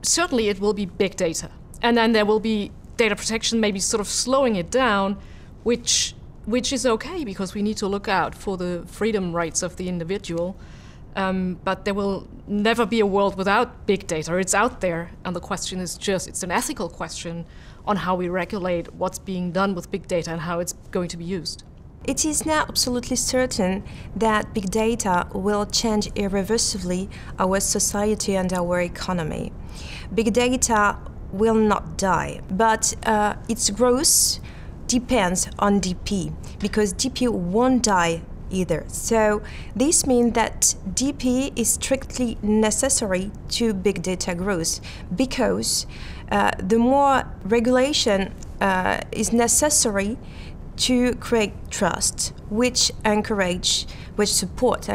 certainly it will be big data. And then there will be data protection maybe sort of slowing it down, which is okay because we need to look out for the freedom rights of the individual. But there will never be a world without big data. It's out there, and the question is it's an ethical question on how we regulate what's being done with big data and how it's going to be used. It is now absolutely certain that big data will change irreversibly our society and our economy. Big data will not die, but its growth depends on DP, because DP won't die either. So this means that DP is strictly necessary to big data growth, because the more regulation is necessary to create trust, which support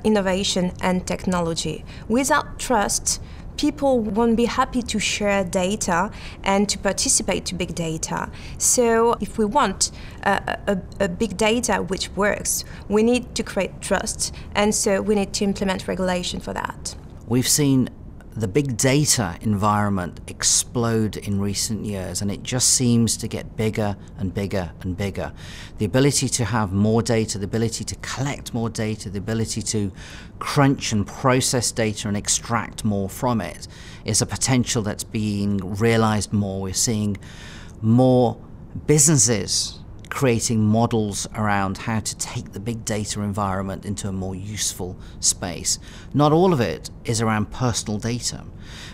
innovation and technology. Without trust, people won't be happy to share data and to participate to big data. So if we want a big data which works, we need to create trust, and so we need to implement regulation for that. We've seen the big data environment explode in recent years, and it just seems to get bigger and bigger and bigger. The ability to have more data, the ability to collect more data, the ability to crunch and process data and extract more from it is a potential that's being realized more. We're seeing more businesses creating models around how to take the big data environment into a more useful space. Not all of it is around personal data,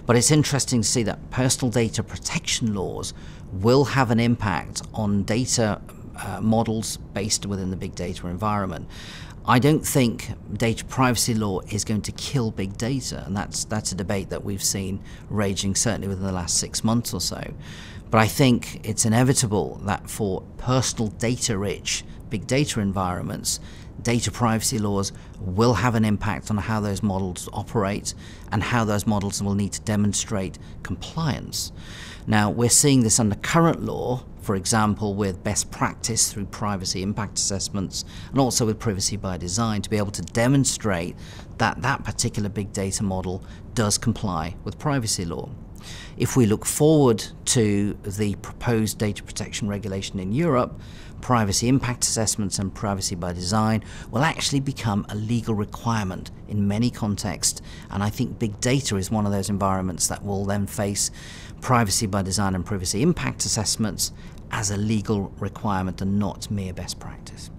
but it's interesting to see that personal data protection laws will have an impact on data models based within the big data environment. I don't think data privacy law is going to kill big data, and that's a debate that we've seen raging certainly within the last 6 months or so. But I think it's inevitable that for personal data-rich big data environments, data privacy laws will have an impact on how those models operate and how those models will need to demonstrate compliance. Now, we're seeing this under current law, for example, with best practice through privacy impact assessments and also with privacy by design, to be able to demonstrate that that particular big data model does comply with privacy law. If we look forward to the proposed data protection regulation in Europe, privacy impact assessments and privacy by design will actually become a legal requirement in many contexts, and I think big data is one of those environments that will then face privacy by design and privacy impact assessments as a legal requirement and not mere best practice.